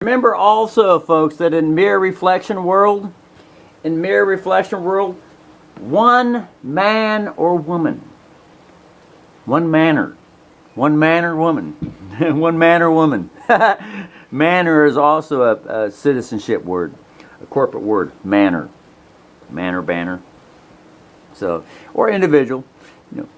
Remember also, folks, that in mirror reflection world, one man or woman, one manner woman, one man or woman. Manner is also a citizenship word, a corporate word, manner, banner. So, or individual. You know,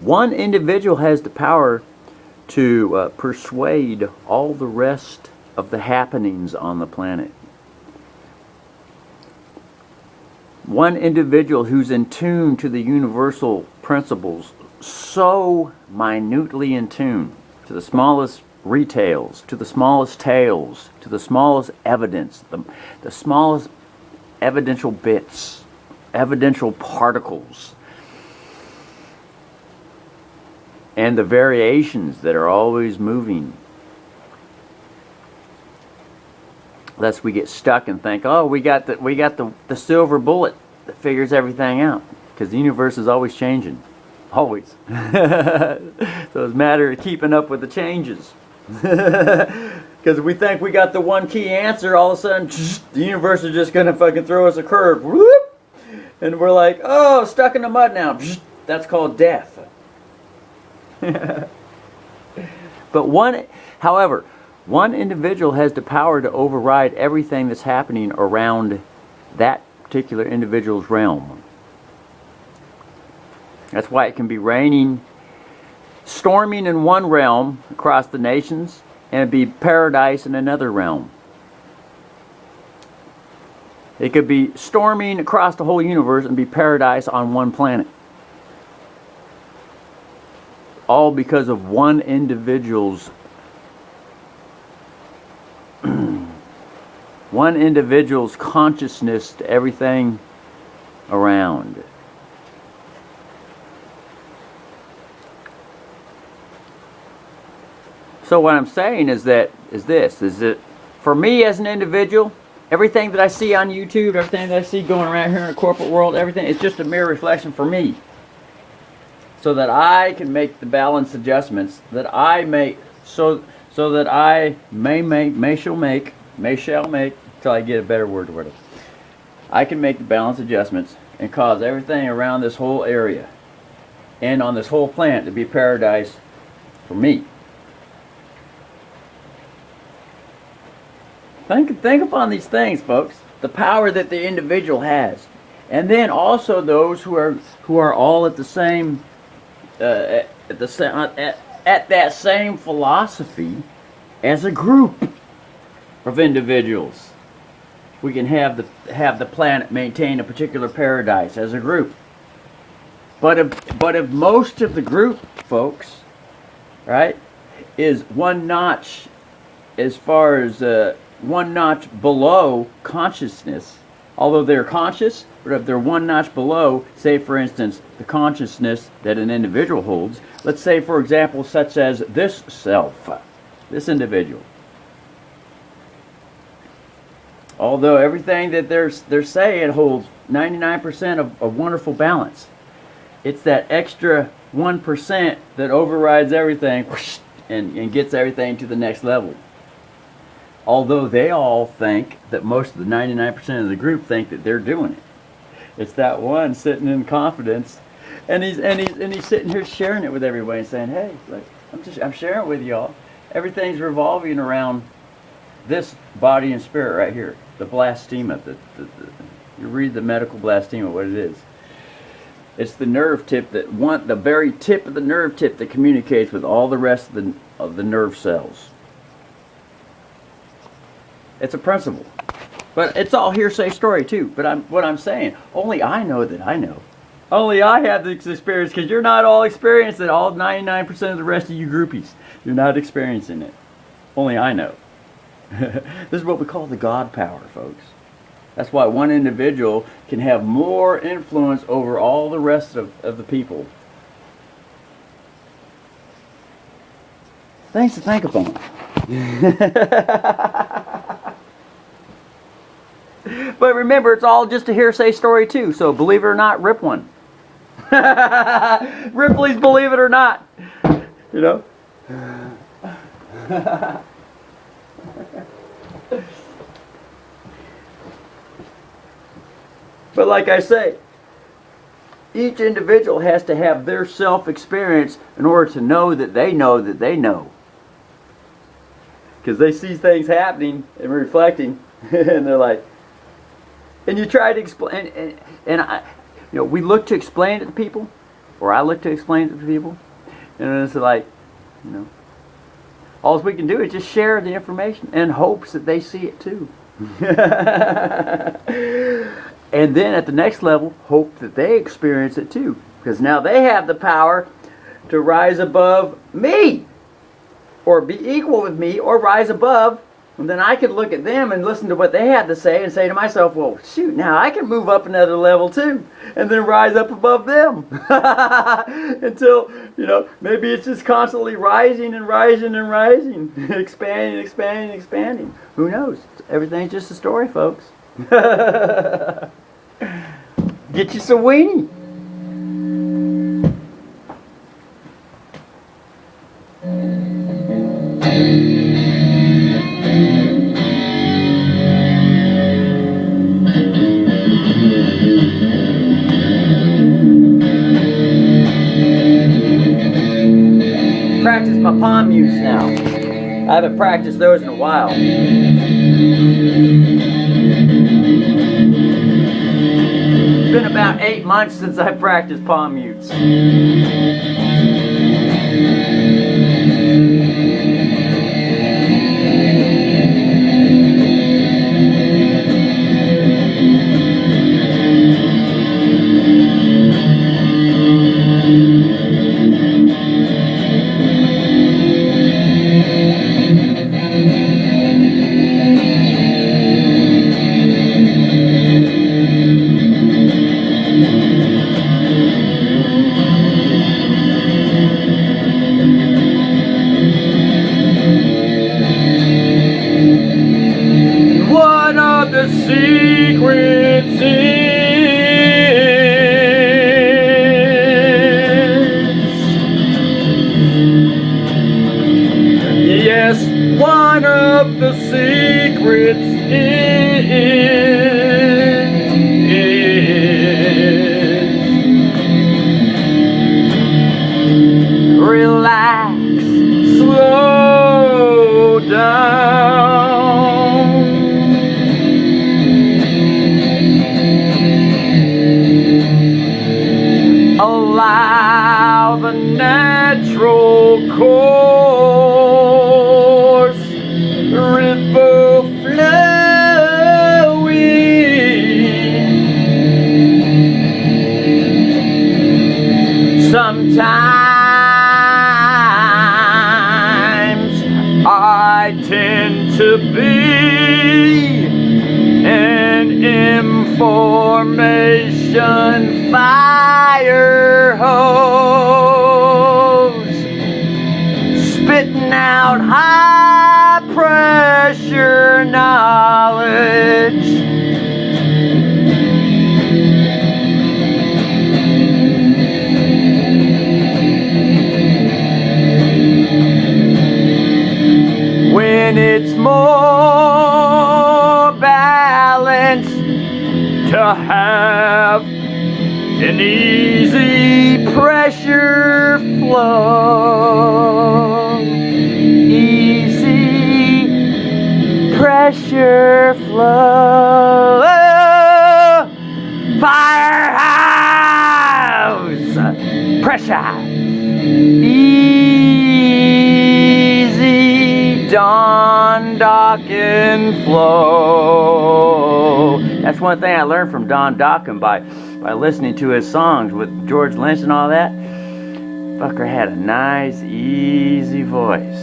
one individual has the power to persuade all the rest of the happenings on the planet. One individual who's in tune to the universal principles, so minutely in tune to the smallest retails, to the smallest tales, to the smallest evidence, the smallest evidential bits, evidential particles, and the variations that are always moving. Lest we get stuck and think, oh, we got the silver bullet that figures everything out, because the universe is always changing, always. So it's a matter of keeping up with the changes. Because if we think we got the one key answer, all of a sudden the universe is just gonna fucking throw us a curve, whoop, and we're like, oh, stuck in the mud now. That's called death. But however, one individual has the power to override everything that's happening around that particular individual's realm. That's why it can be raining, storming in one realm across the nations, and it'd be paradise in another realm. It could be storming across the whole universe and be paradise on one planet. All because of one individual's consciousness to everything around. So what I'm saying is that for me as an individual, everything that I see on YouTube, everything that I see going around here in the corporate world, everything, it's just a mirror reflection for me. So that I can make the balance adjustments that I make, so that I shall make, until I get a better word to it. I can make the balance adjustments and cause everything around this whole area and on this whole planet to be paradise for me. Think upon these things, folks. The power that the individual has, and then also those who are all at the same at that same philosophy as a group of individuals. We can have the planet maintain a particular paradise as a group. But if most of the group, folks, right, is one notch, as far as one notch below consciousness, although they're conscious, but if they're one notch below, say for instance, the consciousness that an individual holds, let's say for example, such as this self, this individual. Although everything that they're saying holds 99% of wonderful balance, it's that extra 1% that overrides everything and gets everything to the next level. Although they all think that most of the 99% of the group think that they're doing it. It's that one sitting in confidence, and he's sitting here sharing it with everybody and saying, "Hey, look, I'm sharing it with y'all. Everything's revolving around this body and spirit right here, the blastema. You read the medical blastema, what it is. It's the nerve tip the very tip of the nerve tip that communicates with all the rest of the nerve cells. It's a principle. But it's all hearsay story too. But what I'm saying, only I know that I know. Only I have this experience, because you're not all experiencing it. All 99% of the rest of you groupies, you're not experiencing it. Only I know. This is what we call the God power, folks. That's why one individual can have more influence over all the rest of the people. Things to think upon. But remember, it's all just a hearsay story too, so believe it or not, rip one. Ripley's Believe It or Not. You know? But like I say, each individual has to have their self-experience in order to know that they know that they know. Because they see things happening and reflecting, and they're like, and you try to explain, and I, we look to explain it to people, or I look to explain it to people, and it's like, all we can do is just share the information in hopes that they see it too. And then at the next level, hope that they experience it too. Because now they have the power to rise above me, or be equal with me, or rise above. And then I could look at them and listen to what they had to say and say to myself, well, shoot, now I can move up another level too. And then rise up above them. Until, maybe it's just constantly rising and rising and rising. Expanding, expanding, expanding. Who knows? Everything's just a story, folks. Get you some weenie. Practice my palm mutes now. I haven't practiced those in a while. It's been about 8 months since I practiced palm mutes. Secrets is, yes, one of the secrets is relax, slow down. Allow the natural course, river flowing. Sometimes I tend to be an information fire hose, spitting out high pressure knowledge. When it's more balanced to have an easy pressure flow, easy pressure flow, firehouse pressure, easy Don Dokken flow. That's one thing I learned from Don Dokken by listening to his songs with George Lynch and all that. Fucker had a nice, easy voice.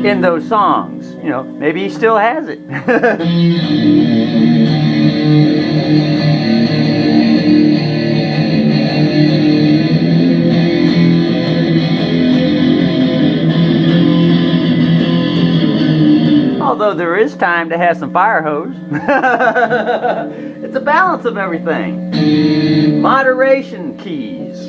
In those songs, maybe he still has it. Although there is time to have some fire hose. It's a balance of everything. Moderation keys.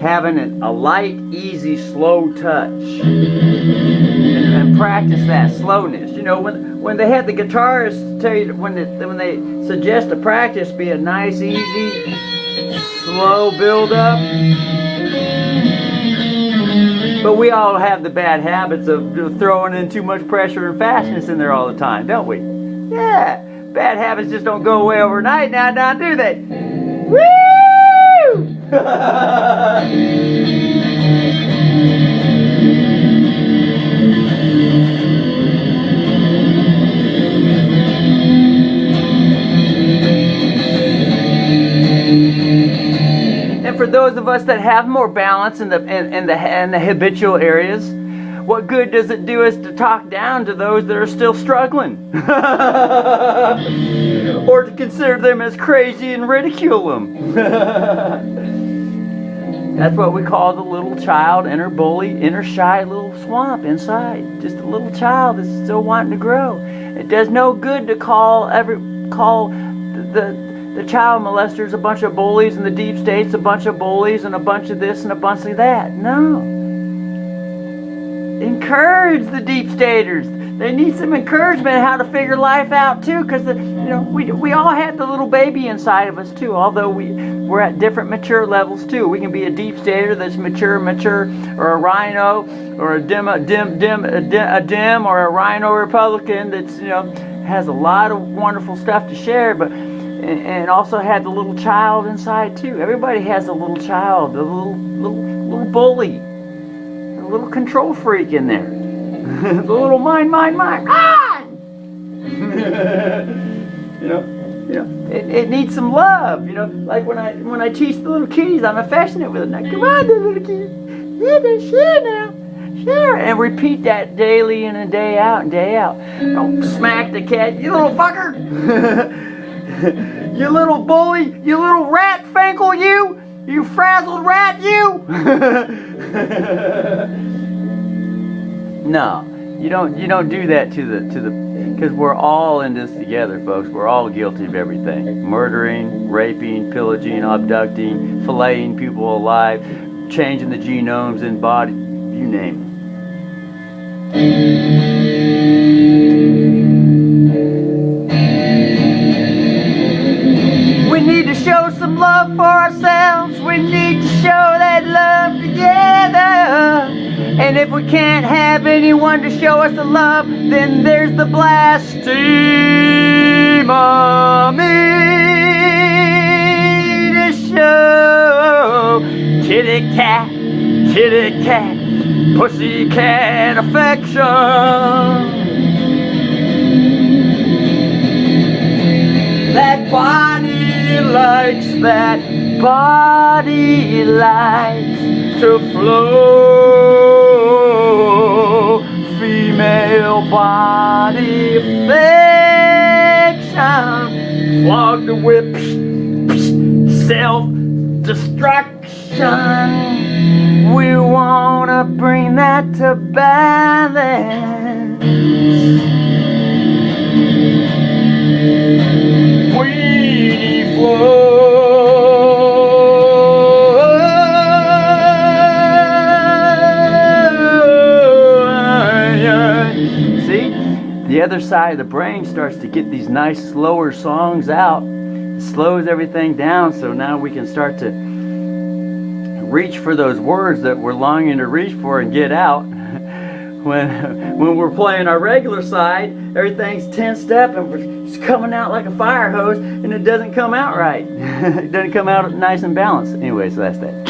Having a light, easy, slow touch, and practice that slowness. You know, when they have the guitarists tell you when they suggest a practice be a nice, easy, slow build up. But we all have the bad habits of throwing in too much pressure and fastness in there all the time, don't we? Yeah, bad habits just don't go away overnight now, do they? Woo! And for those of us that have more balance in the habitual areas, what good does it do us to talk down to those that are still struggling? Or to consider them as crazy and ridicule them? That's what we call the little child, inner bully, inner shy little swamp inside. Just a little child that's still wanting to grow. It does no good to call the child molesters a bunch of bullies and the deep states a bunch of bullies and a bunch of this and a bunch of that. No. Encourage the deep staters. They need some encouragement how to figure life out too, because we all have the little baby inside of us too. Although we're at different mature levels too. We can be a deep stater that's mature, or a rhino, or a dim, or a rhino Republican that's has a lot of wonderful stuff to share, but and also had the little child inside too. Everybody has a little child, a little bully, a little control freak in there. The little mine. It needs some love. Like when I teach the little kitties, I'm affectionate with them. Like, come on, the little kitty, share now, share, and repeat that daily and day out and day out. Don't smack the cat, you little fucker. You little bully, you little rat fankle, you frazzled rat, you. No, you don't do that to the because we're all in this together, folks. We're all guilty of everything: murdering, raping, pillaging, abducting, filleting people alive, changing the genomes in body, you name it. We need to show some love for ourselves. We need to show that love together. And if we can't have anyone to show us the love, then there's the blasphemy. To show kitty cat, pussy cat affection. That body likes to flow. Female body affection. Flog the whip, self-destruction. We wanna bring that to balance. Weedy flow. The other side of the brain starts to get these nice slower songs out. It slows everything down, so now we can start to reach for those words that we're longing to reach for and get out. When we're playing our regular side, everything's tensed up and it's coming out like a fire hose, and it doesn't come out right. It doesn't come out nice and balanced. Anyway, so that's that.